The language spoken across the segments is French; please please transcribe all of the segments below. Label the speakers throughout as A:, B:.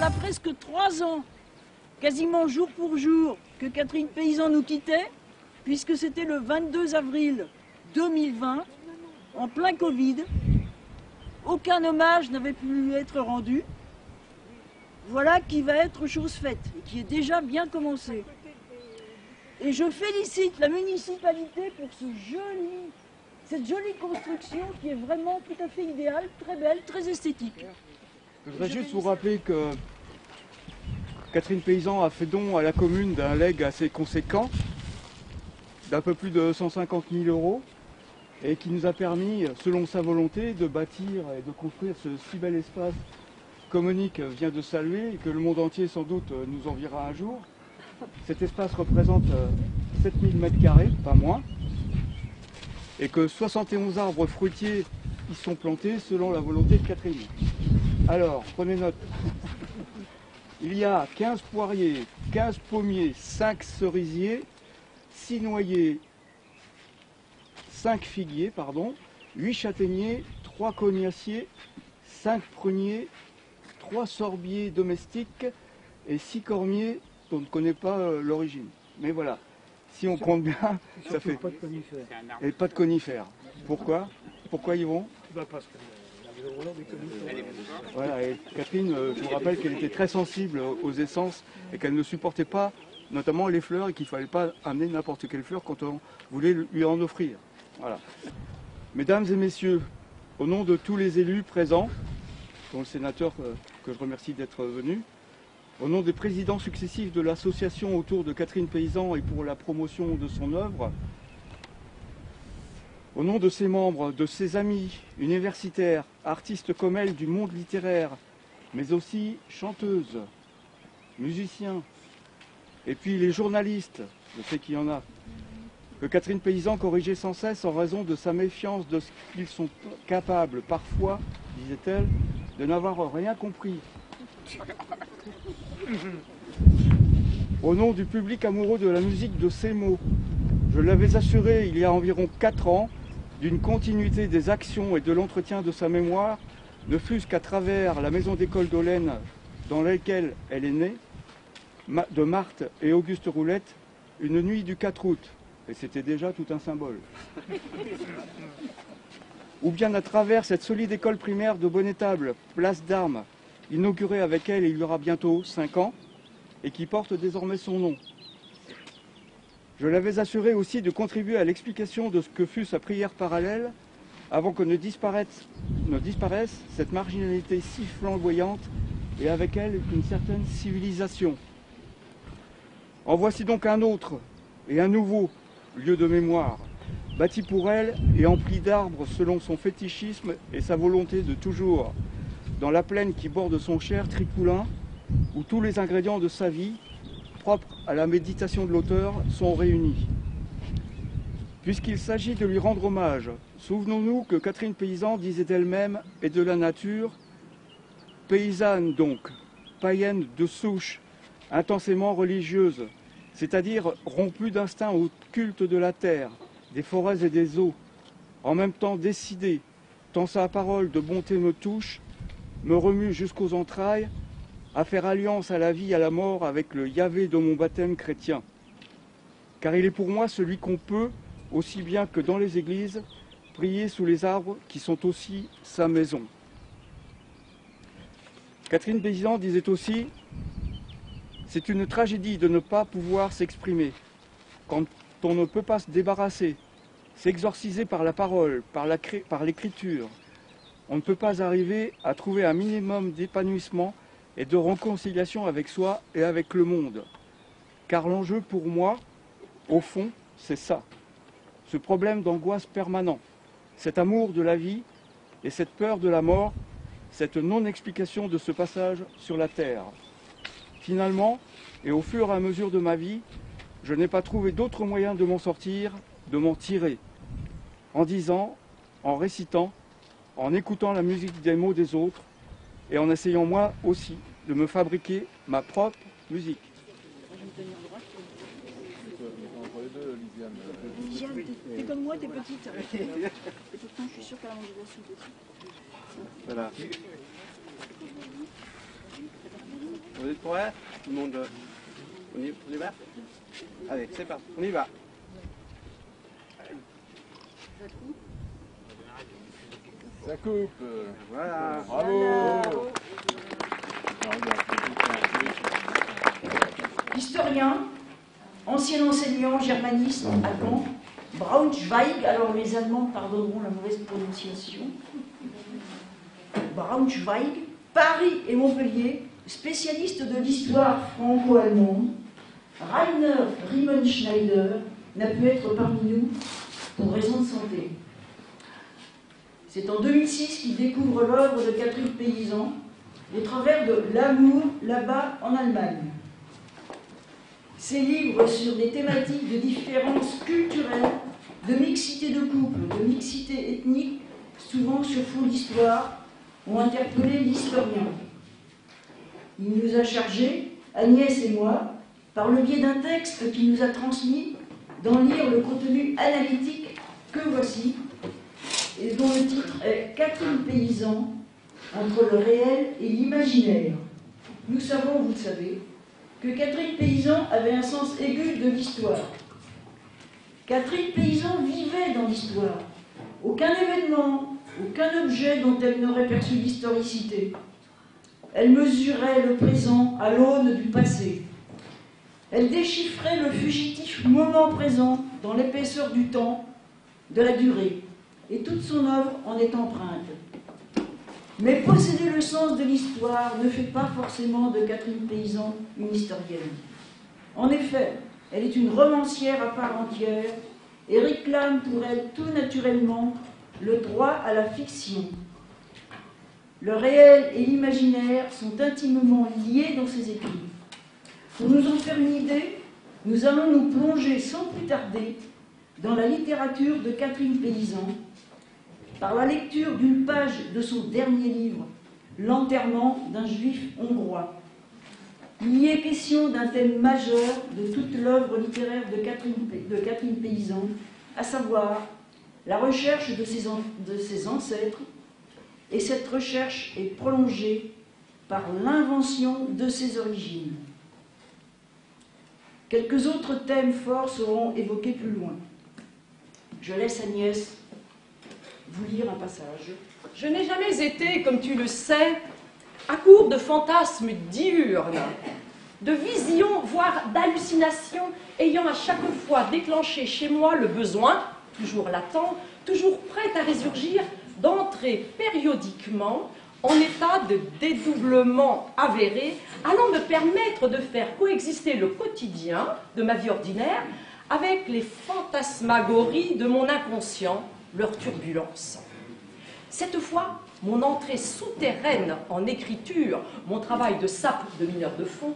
A: voilà presque 3 ans, quasiment jour pour jour, que Catherine Paysan nous quittait, puisque c'était le 22 avril 2020, en plein Covid. Aucun hommage n'avait pu être rendu. Voilà qui va être chose faite, et qui est déjà bien commencé. Et je félicite la municipalité pour cette jolie construction qui est vraiment tout à fait idéale, très belle, très esthétique.
B: Je voudrais juste vous rappeler que Catherine Paysan a fait don à la commune d'un legs assez conséquent, d'un peu plus de 150 000 € et qui nous a permis, selon sa volonté, de bâtir et de construire ce si bel espace que Monique vient de saluer et que le monde entier sans doute nous enviera un jour. Cet espace représente 7000 m², pas moins, et que 71 arbres fruitiers y sont plantés selon la volonté de Catherine. Alors, prenez note. Il y a 15 poiriers, 15 pommiers, 5 cerisiers, 6 noyers, 5 figuiers, 8 châtaigniers, 3 cognaciers, 5 pruniers, 3 sorbiers domestiques et 6 cormiers dont on ne connaît pas l'origine. Mais voilà, si on compte bien, ça fait...
C: Pas de conifères.
B: Et pas de conifères. Pourquoi ils vont?
C: Parce que l'environnement des conifères.
B: Voilà, et Catherine, je vous rappelle qu'elle était très sensible aux essences et qu'elle ne supportait pas notamment les fleurs et qu'il ne fallait pas amener n'importe quelle fleur quand on voulait lui en offrir. Voilà. Mesdames et messieurs, au nom de tous les élus présents, dont le sénateur que je remercie d'être venu, au nom des présidents successifs de l'association autour de Catherine Paysan et pour la promotion de son œuvre, au nom de ses membres, de ses amis universitaires, artistes comme elle du monde littéraire, mais aussi chanteuses, musiciens, et puis les journalistes, je sais qu'il y en a, que Catherine Paysan corrigeait sans cesse en raison de sa méfiance de ce qu'ils sont capables, parfois, disait-elle, de n'avoir rien compris. Au nom du public amoureux de la musique de ces mots, je l'avais assuré il y a environ 4 ans d'une continuité des actions et de l'entretien de sa mémoire, ne fût-ce qu'à travers la maison d'école d'Olène dans laquelle elle est née, de Marthe et Auguste Roulette, une nuit du 4 août. Et c'était déjà tout un symbole. Ou bien à travers cette solide école primaire de Bonnetable, place d'Armes, inaugurée avec elle il y aura bientôt 5 ans, et qui porte désormais son nom. Je l'avais assuré aussi de contribuer à l'explication de ce que fut sa prière parallèle, avant que ne disparaisse cette marginalité si flamboyante, et avec elle une certaine civilisation. En voici donc un autre, et un nouveau, lieu de mémoire, bâti pour elle et empli d'arbres selon son fétichisme et sa volonté de toujours, dans la plaine qui borde son cher Tripoulin, où tous les ingrédients de sa vie, propres à la méditation de l'auteur, sont réunis. Puisqu'il s'agit de lui rendre hommage, souvenons-nous que Catherine Paysan disait elle-même « et de la nature », paysanne donc, païenne de souche, intensément religieuse, c'est-à-dire rompue d'instinct au culte de la terre, des forêts et des eaux, en même temps décidée, tant sa parole de bonté me touche, me remue jusqu'aux entrailles, à faire alliance à la vie et à la mort avec le Yahvé de mon baptême chrétien. Car il est pour moi celui qu'on peut, aussi bien que dans les églises, prier sous les arbres qui sont aussi sa maison. Catherine Paysan disait aussi « C'est une tragédie de ne pas pouvoir s'exprimer. Quand on ne peut pas se débarrasser, s'exorciser par la parole, par l'écriture, on ne peut pas arriver à trouver un minimum d'épanouissement et de réconciliation avec soi et avec le monde. Car l'enjeu pour moi, au fond, c'est ça. Ce problème d'angoisse permanent, cet amour de la vie et cette peur de la mort, cette non-explication de ce passage sur la terre. Finalement, et au fur et à mesure de ma vie, je n'ai pas trouvé d'autre moyen de m'en sortir, de m'en tirer. En disant, en récitant, en écoutant la musique des mots des autres, et en essayant moi aussi de me fabriquer ma propre musique.
A: Lisiane, t'es comme moi, t'es petite. Et pourtant, je suis sûre qu'elle a mangé de la soupe aussi.
B: Voilà.
D: Vous êtes prêts? Tout le monde. On y va? Allez, c'est parti, on y va. Ça coupe. Voilà. Bravo.
A: Historien, ancien enseignant germaniste à Caen, Braunschweig, alors les Allemands pardonneront la mauvaise prononciation, Braunschweig, Paris et Montpellier, spécialiste de l'histoire franco-allemande, Rainer Riemenschneider n'a pu être parmi nous pour raison de santé. C'est en 2006 qu'il découvre l'œuvre de Catherine Paysan au travers de L'amour là-bas en Allemagne. Ses livres sur des thématiques de différence culturelle, de mixité de couple, de mixité ethnique, souvent sur fond d'histoire, ont interpellé l'historien. Il nous a chargé, Agnès et moi, par le biais d'un texte qu'il nous a transmis, d'en lire le contenu analytique que voici, et dont le titre est « Catherine Paysan, entre le réel et l'imaginaire ». Nous savons, vous le savez, que Catherine Paysan avait un sens aigu de l'histoire. Catherine Paysan vivait dans l'histoire. Aucun événement, aucun objet dont elle n'aurait perçu l'historicité. Elle mesurait le présent à l'aune du passé. Elle déchiffrait le fugitif moment présent dans l'épaisseur du temps, de la durée. Et toute son œuvre en est empreinte. Mais posséder le sens de l'histoire ne fait pas forcément de Catherine Paysan une historienne. En effet, elle est une romancière à part entière et réclame pour elle tout naturellement le droit à la fiction. Le réel et l'imaginaire sont intimement liés dans ses écrits. Pour nous en faire une idée, nous allons nous plonger sans plus tarder dans la littérature de Catherine Paysan, par la lecture d'une page de son dernier livre, L'enterrement d'un juif hongrois. Il y est question d'un thème majeur de toute l'œuvre littéraire de Catherine Paysan, à savoir la recherche de ses ancêtres, et cette recherche est prolongée par l'invention de ses origines. Quelques autres thèmes forts seront évoqués plus loin. Je laisse Agnès vous lire un passage.
E: Je n'ai jamais été, comme tu le sais, à court de fantasmes diurnes, de visions, voire d'hallucinations, ayant à chaque fois déclenché chez moi le besoin, toujours latent, toujours prêt à résurgir, d'entrer périodiquement en état de dédoublement avéré, allant me permettre de faire coexister le quotidien de ma vie ordinaire avec les fantasmagories de mon inconscient, leur turbulence. Cette fois, mon entrée souterraine en écriture, mon travail de sape de mineur de fond,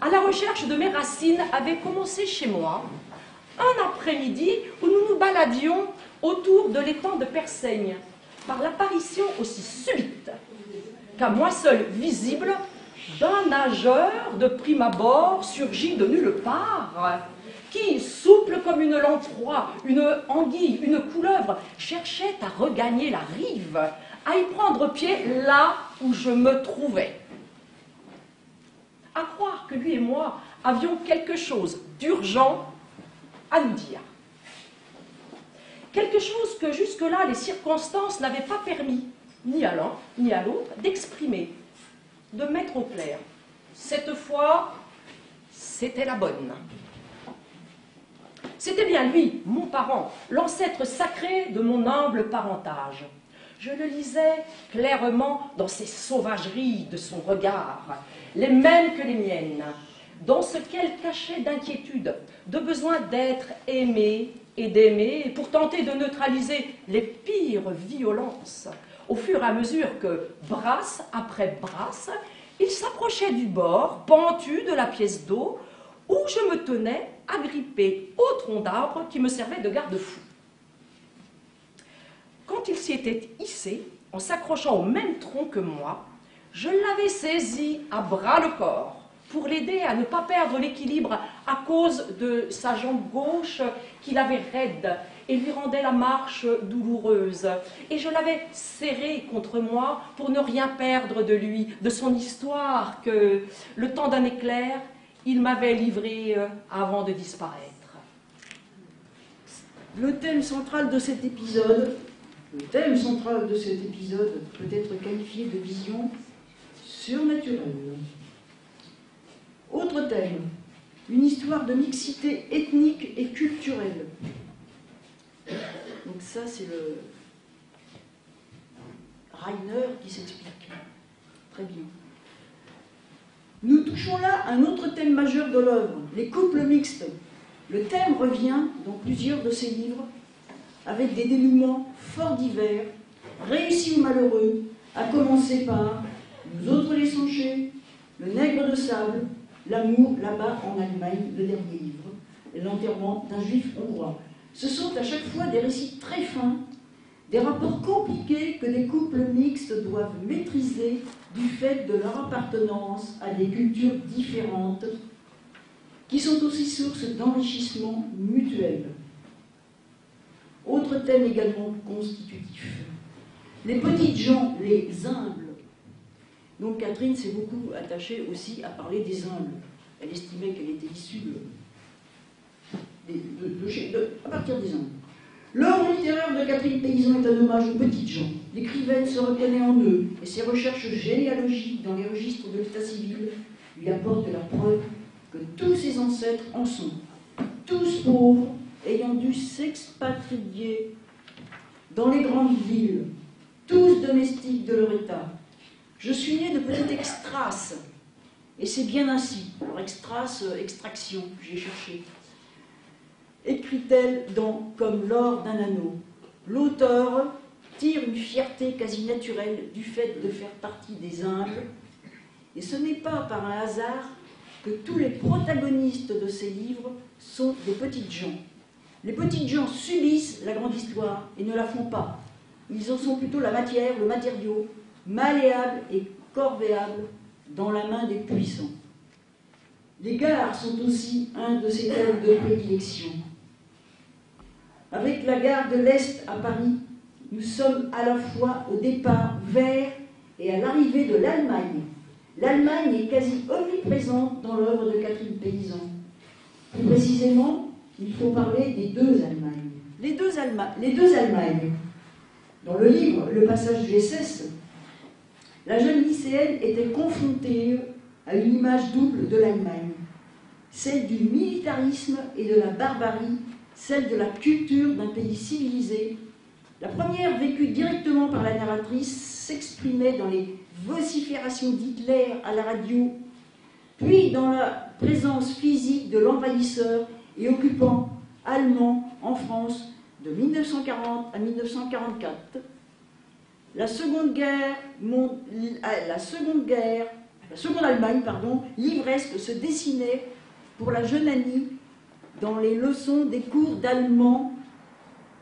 E: à la recherche de mes racines avait commencé chez moi, un après-midi où nous nous baladions autour de l'étang de Persaigne, par l'apparition aussi subite qu'à moi seul visible d'un nageur de prime abord surgi de nulle part, qui, souple comme une lamproie, une anguille, une couleuvre, cherchait à regagner la rive, à y prendre pied là où je me trouvais. À croire que lui et moi avions quelque chose d'urgent à nous dire. Quelque chose que jusque-là les circonstances n'avaient pas permis, ni à l'un ni à l'autre, d'exprimer, de mettre au clair. Cette fois, c'était la bonne. C'était bien lui, mon parent, l'ancêtre sacré de mon humble parentage. Je le lisais clairement dans ses sauvageries de son regard, les mêmes que les miennes, dans ce qu'elle cachait d'inquiétude, de besoin d'être aimé et d'aimer, pour tenter de neutraliser les pires violences, au fur et à mesure que, brasse après brasse, il s'approchait du bord pentu de la pièce d'eau, où je me tenais agrippé au tronc d'arbre qui me servait de garde-fou. Quand il s'y était hissé, en s'accrochant au même tronc que moi, je l'avais saisi à bras le corps, pour l'aider à ne pas perdre l'équilibre à cause de sa jambe gauche qu'il avait raide et lui rendait la marche douloureuse. Et je l'avais serré contre moi pour ne rien perdre de lui, de son histoire que, le temps d'un éclair, il m'avait livré avant de disparaître.
A: Le thème central de cet épisode peut être qualifié de vision surnaturelle. Autre thème, une histoire de mixité ethnique et culturelle. Donc ça, c'est le Rainer qui s'explique. Très bien. Nous touchons là un autre thème majeur de l'œuvre, les couples mixtes. Le thème revient dans plusieurs de ses livres, avec des dénouements fort divers, réussis ou malheureux, à commencer par Nous autres les sonchés, Le nègre de sable, L'amour là-bas en Allemagne, le dernier livre, et l'enterrement d'un juif hongrois. Ce sont à chaque fois des récits très fins, des rapports compliqués que les couples mixtes doivent maîtriser du fait de leur appartenance à des cultures différentes, qui sont aussi source d'enrichissement mutuel. Autre thème également constitutif, les petites gens, les humbles. Donc Catherine s'est beaucoup attachée aussi à parler des humbles. Elle estimait qu'elle était issue à partir des humbles. L'œuvre littéraire de Catherine Paysan est un hommage aux petites gens. L'écrivaine se reconnaît en eux et ses recherches généalogiques dans les registres de l'état civil lui apportent la preuve que tous ses ancêtres en sont, tous pauvres, ayant dû s'expatrier dans les grandes villes, tous domestiques de leur état. Je suis née de petite extrace, et c'est bien ainsi. Alors extrace, extraction, j'ai cherché. Écrit-elle dans Comme l'or d'un anneau. L'auteur tire une fierté quasi naturelle du fait de faire partie des humbles, et ce n'est pas par un hasard que tous les protagonistes de ces livres sont des petites gens. Les petites gens subissent la grande histoire et ne la font pas. Ils en sont plutôt la matière, le matériau, malléable et corvéable dans la main des puissants. Les gares sont aussi un de ces thèmes de prédilection. Avec la gare de l'Est à Paris, nous sommes à la fois au départ vers et à l'arrivée de l'Allemagne. L'Allemagne est quasi omniprésente dans l'œuvre de Catherine Paysan. Plus précisément, il faut parler des deux Allemagnes. Les deux Allemagnes. Dans le livre Le passage du SS, la jeune lycéenne était confrontée à une image double de l'Allemagne, celle du militarisme et de la barbarie, celle de la culture d'un pays civilisé. La première, vécue directement par la narratrice, s'exprimait dans les vociférations d'Hitler à la radio, puis dans la présence physique de l'envahisseur et occupant allemand en France de 1940 à 1944. La seconde Allemagne, livresque se dessinait pour la jeune Annie dans les leçons des cours d'allemand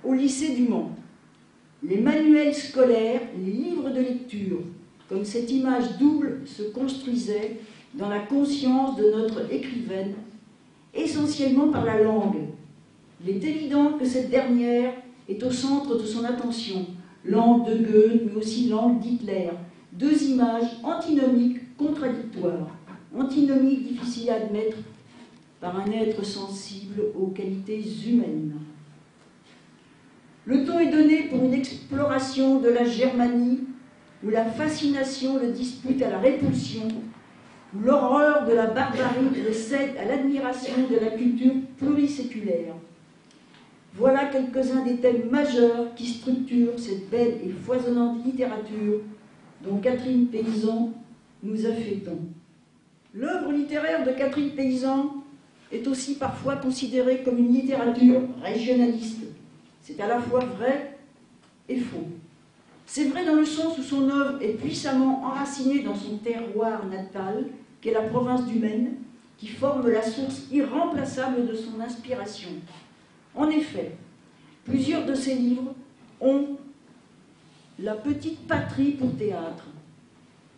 A: au lycée du Mans. Les manuels scolaires, les livres de lecture, comme cette image double se construisait dans la conscience de notre écrivaine, essentiellement par la langue. Il est évident que cette dernière est au centre de son attention, langue de Goethe, mais aussi langue d'Hitler, deux images antinomiques contradictoires, antinomiques difficiles à admettre par un être sensible aux qualités humaines. Le ton est donné pour une exploration de la Germanie, où la fascination le dispute à la répulsion, où l'horreur de la barbarie le cède à l'admiration de la culture pluriséculaire. Voilà quelques-uns des thèmes majeurs qui structurent cette belle et foisonnante littérature dont Catherine Paysan nous a fait don. L'œuvre littéraire de Catherine Paysan est aussi parfois considérée comme une littérature régionaliste. C'est à la fois vrai et faux. C'est vrai dans le sens où son œuvre est puissamment enracinée dans son terroir natal, qu'est la province du Maine, qui forme la source irremplaçable de son inspiration. En effet, plusieurs de ses livres ont la petite patrie pour théâtre.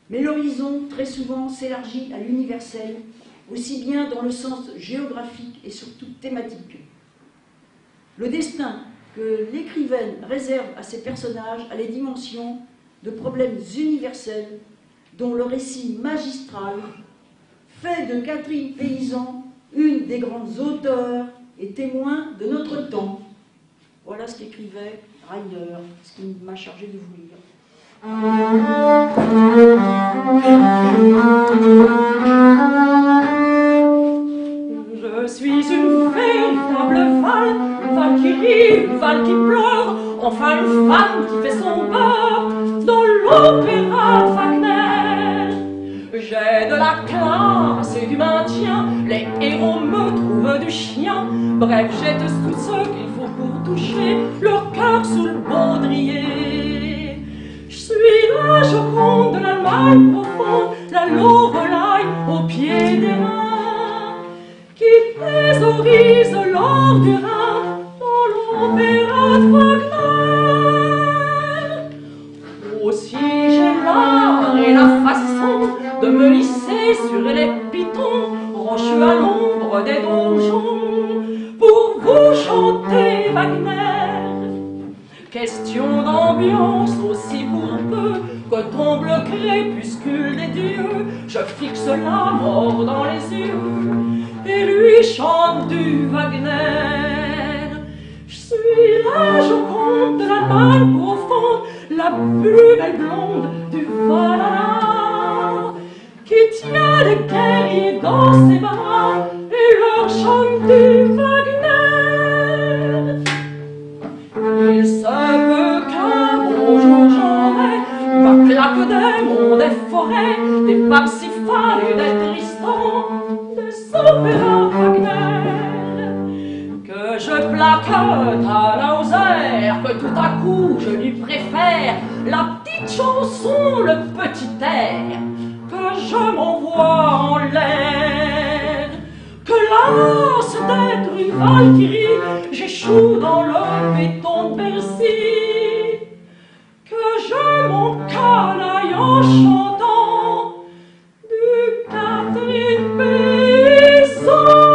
A: Mais l'horizon, très souvent, s'élargit à l'universel, aussi bien dans le sens géographique et surtout thématique. Le destin que l'écrivaine réserve à ses personnages a les dimensions de problèmes universels dont le récit magistral fait de Catherine Paysan une des grandes auteurs et témoin de notre temps. Voilà ce qu'écrivait Reiner, ce qui m'a chargé de vous lire.
E: Je suis une véritable valkyrie, une val qui pleure, enfin une femme qui fait son beurre dans l'opéra Wagner. J'ai de la classe et du maintien, les héros me trouvent du chien. Bref, j'ai tout ce qu'il faut pour toucher leur cœur sous le baudrier. Je suis la Joconde de l'Allemagne profonde, la Lorelai au pied des reins, qui thésaurise l'or du Rhin dans l'opéra de Wagner. Aussi j'ai l'art et la façon de me lisser sur les pitons rocheux à l'ombre des donjons pour vous chanter Wagner. Question d'ambiance aussi pour peu que tombe le crépuscule des dieux, je fixe la mort dans les yeux et lui chante du Wagner. Je suis la Joconde de la malle profonde, la plus belle blonde du Valhalla, qui tient les guerriers dans ses bras et leur chante du Wagner. Il se peut qu'un beau jour j'aurai ma claque des monts, des forêts, des Parsifal et des Tristan, des opéras Wagner, que je plaque à Lauser, que tout à coup je lui préfère la petite chanson, le petit air, que je m'envoie en l'air, que lasse d'être une valkyrie, j'échoue dans le béton de Bercy, que je m'encanaille en chantant du Catherine Paysan.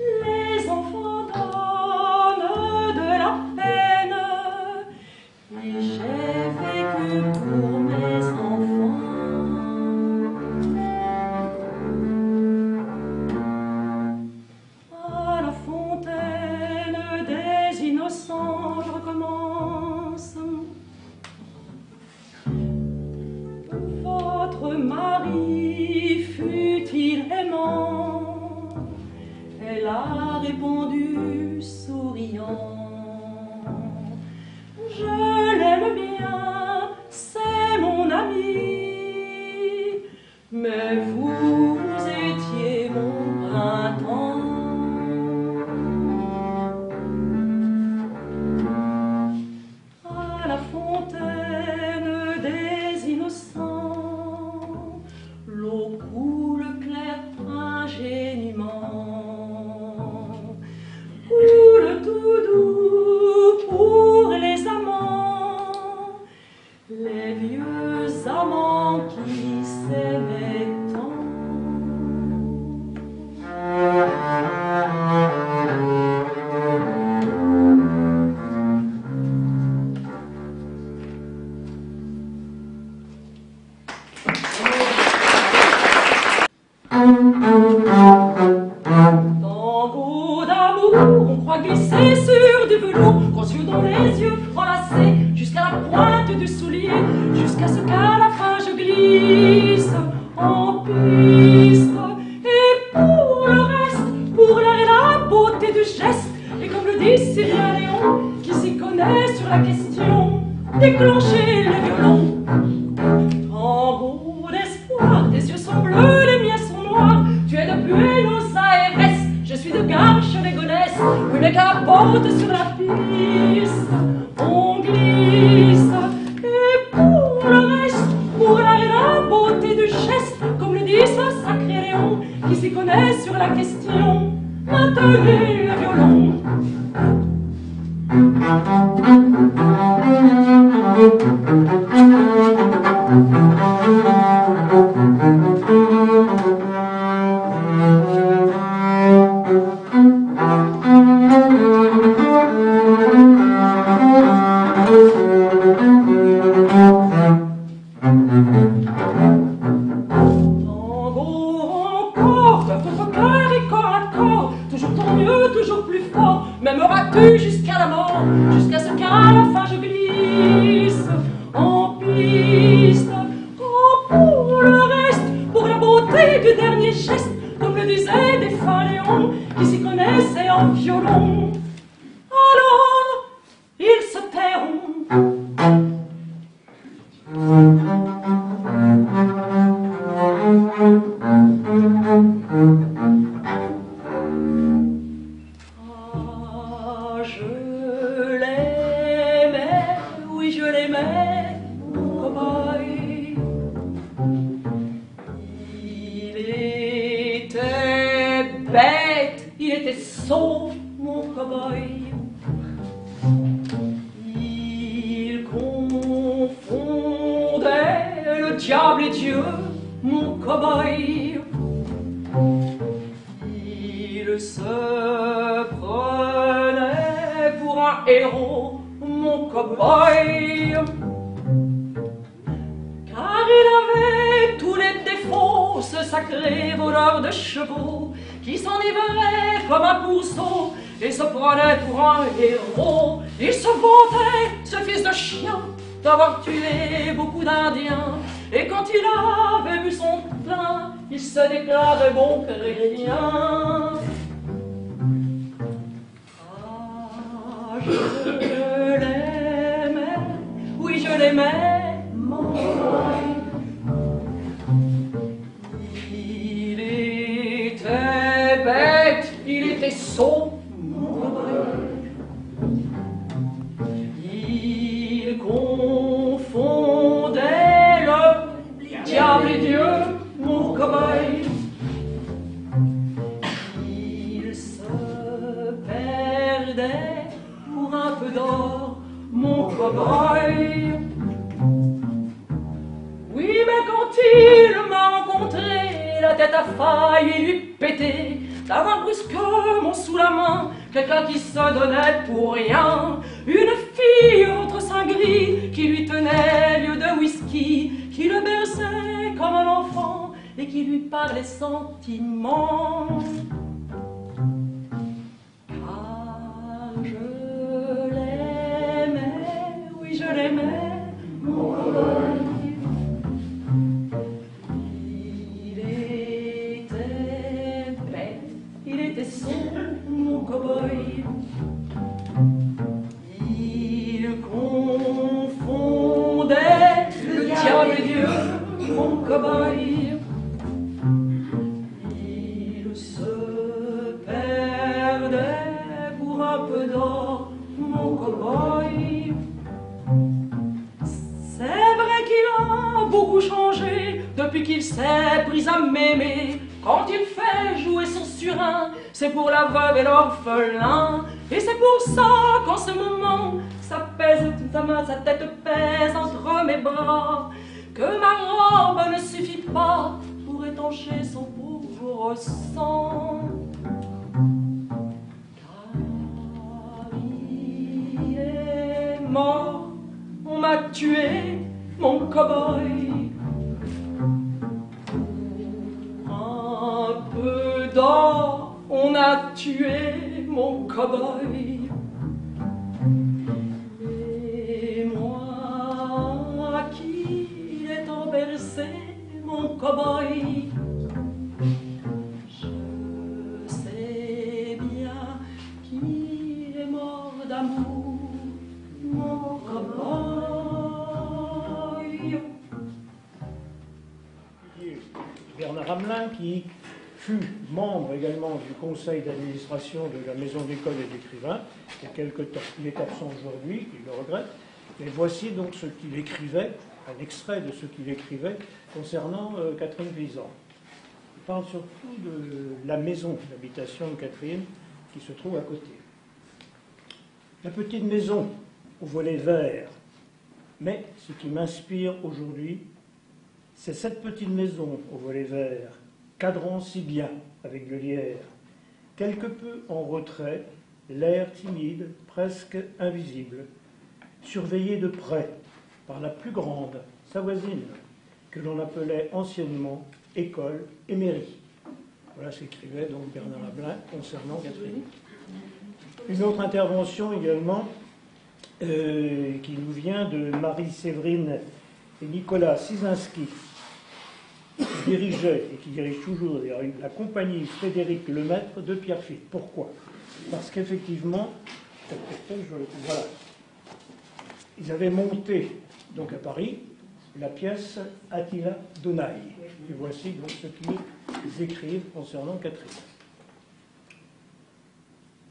E: Les enfants d'hommes répondu souriant. Je l'aime bien, c'est mon ami, mais vous étiez mon printemps. À la fontaine des innocents, l'eau coule claire ingénument, coule tout doux pour les amants, les vieux amants qui s'aimaient tant. Tango d'amour, on croit glisser sur du velours, gros yeux dans les yeux enlacés, jusqu'à la pointe du soulier, jusqu'à ce qu'à la fin je glisse en piste. Et pour le reste, pour l'air et la beauté du geste, et comme le dit Sylvia Léon, qui s'y connaît sur la question, déclencher le violon. Tambour d'espoir, tes yeux sont bleus, les miens sont noirs, tu es de Buenos Aires, je suis de Garches-les-Gonesse, oui mais qu'importe sur la piste, on glisse. Et pour le reste, pour l'air et la beauté du geste, comme le dit ce sacré Léon, qui s'y connaît sur la question, maintenez le violon. M'aimeras-tu jusqu'à la mort, jusqu'à ce qu'à la fin je glisse en piste. Oh, pour le reste, pour la beauté du dernier geste, comme le disaient des fins Léon, qui s'y connaissaient en violon. Alors, ils se tairont. Mon cow-boy, il confondait le diable et Dieu, mon cow-boy. Il se prenait pour un héros, mon cow-boy, car il avait tous les défauts, ce sacré voleur de chevaux, qui s'enivrait comme un pourceau et se prenait pour un héros. Il se vantait, ce fils de chien, d'avoir tué beaucoup d'Indiens. Et quand il avait bu son plein, il se déclarait bon chrétien. Ah, je l'aimais, oui je l'aimais, mon boy. Il était bête, il était sot, il confondait le diable et Dieu, mon cow-boy. Il se perdait pour un peu d'or, mon cow-boy. Oui, mais quand il m'a rencontré, la tête à faille et lui pété, d'avoir brusquement sous la main quelqu'un qui se donnait pour rien, une fille entre seins gris qui lui tenait lieu de whisky, qui le berçait comme un enfant et qui lui parlait sentiments. Car je l'aimais, oui je l'aimais, mon cow-boy. Il était bête, il était son, mon Il confondait le diable et Dieu, mon cobaye. Il se perdait pour un peu d'or, mon cobaye. C'est vrai qu'il a beaucoup changé depuis qu'il s'est pris à m'aimer. Quand il fait jouer son surin, c'est pour la veuve et l'orphelin. Et c'est pour ça qu'en ce moment, sa tête pèse entre mes bras, que ma robe ne suffit pas pour étancher son pauvre sang. Camille est mort, on m'a tué, mon cow-boy. Un peu d'or, on a tué mon cow-boy. Et moi qui l'ai tant bercé, mon cow-boy, je sais bien qu'il est mort d'amour, mon cow-boy.
C: Bernard Hamelin, qui fut membre également du conseil d'administration de la Maison d'école et d'écrivains, il y a quelque temps. Il est absent aujourd'hui, il le regrette. Mais voici donc ce qu'il écrivait, un extrait de ce qu'il écrivait concernant Catherine Paysan. Il parle surtout de la maison d'habitation de Catherine qui se trouve à côté. La petite maison au volet vert. Mais ce qui m'inspire aujourd'hui, c'est cette petite maison au volet vert, cadrant si bien avec le lierre, quelque peu en retrait, l'air timide, presque invisible, surveillée de près par la plus grande, sa voisine, que l'on appelait anciennement école et mairie. Voilà ce qu'écrivait donc Bernard Hamelin concernant Catherine. Une autre intervention également qui nous vient de Marie-Séverine et Nicolas Sizinski, qui dirigeait et qui dirige toujours d'ailleurs la compagnie Frédéric Lemaître de Pierrefitte. Pourquoi? Parce qu'effectivement, voilà, ils avaient monté donc à Paris la pièce Attila Donaï. Et voici donc ce qu'ils écrivent concernant Catherine.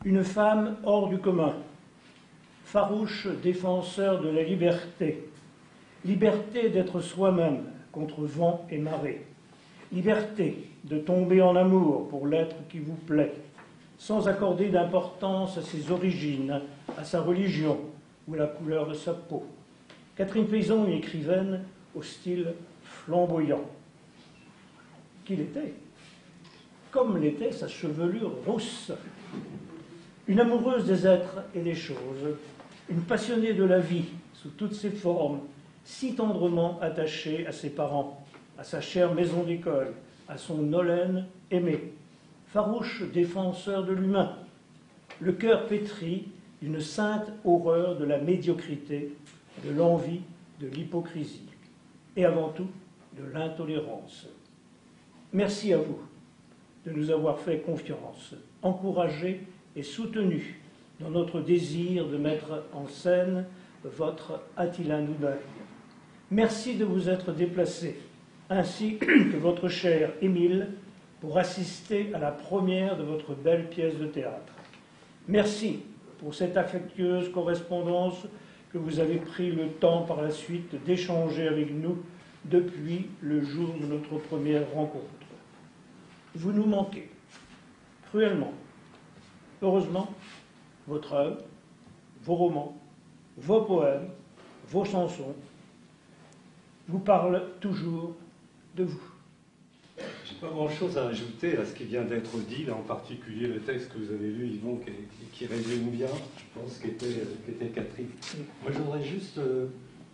C: Une femme hors du commun, farouche défenseur de la liberté, liberté d'être soi-même contre vent et marée, liberté de tomber en amour pour l'être qui vous plaît, sans accorder d'importance à ses origines, à sa religion ou à la couleur de sa peau. Catherine Paysan, une écrivaine au style flamboyant. Qu'il était, comme l'était sa chevelure rousse. Une amoureuse des êtres et des choses, une passionnée de la vie sous toutes ses formes, si tendrement attachée à ses parents, à sa chère maison d'école, à son Olène aimée, farouche défenseur de l'humain, le cœur pétri d'une sainte horreur de la médiocrité, de l'envie, de l'hypocrisie, et avant tout de l'intolérance. Merci à vous de nous avoir fait confiance, encouragés et soutenus dans notre désir de mettre en scène votre Attila Donaï. Merci de vous être déplacés, ainsi que votre cher Émile, pour assister à la première de votre belle pièce de théâtre. Merci pour cette affectueuse correspondance que vous avez pris le temps par la suite d'échanger avec nous depuis le jour de notre première rencontre. Vous nous manquez, cruellement. Heureusement, votre œuvre, vos romans, vos poèmes, vos chansons vous parlent toujours de vous.
F: Je n'ai pas grand-chose à ajouter à ce qui vient d'être dit, là en particulier le texte que vous avez lu, Yvon, qui résume bien, je pense, qu'était Catherine. Moi, je voudrais juste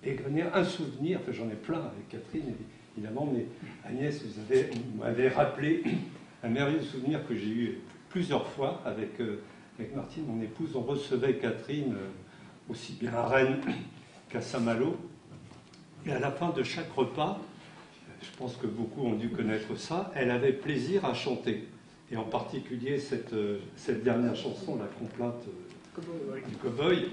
F: égrener un souvenir, enfin j'en ai plein avec Catherine, évidemment, mais Agnès, vous m'avez rappelé un merveilleux souvenir que j'ai eu plusieurs fois avec Martine, mon épouse. On recevait Catherine aussi bien à Rennes qu'à Saint-Malo, et à la fin de chaque repas, je pense que beaucoup ont dû connaître ça, elle avait plaisir à chanter. Et en particulier cette dernière chanson, La complainte du cow-boy.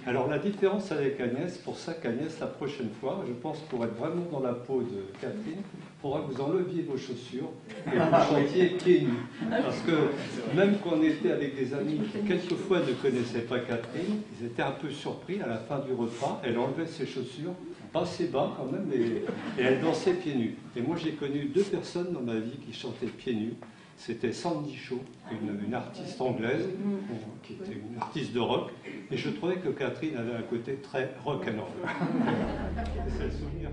F: Alors la différence avec Agnès, pour ça qu'Agnès, la prochaine fois, je pense pour être vraiment dans la peau de Catherine, il faudra que vous enleviez vos chaussures et vous chantiez pieds nus. Parce que même quand on était avec des amis qui quelquefois ne connaissaient pas Catherine, ils étaient un peu surpris à la fin du repas. Elle enlevait ses chaussures, assez bas quand même, et elle dansait pieds nus. Et moi j'ai connu 2 personnes dans ma vie qui chantaient pieds nus. C'était Sandy Shaw, une artiste anglaise, qui était une artiste de rock, et je trouvais que Catherine avait un côté très rock'n'roll. C'est le souvenir.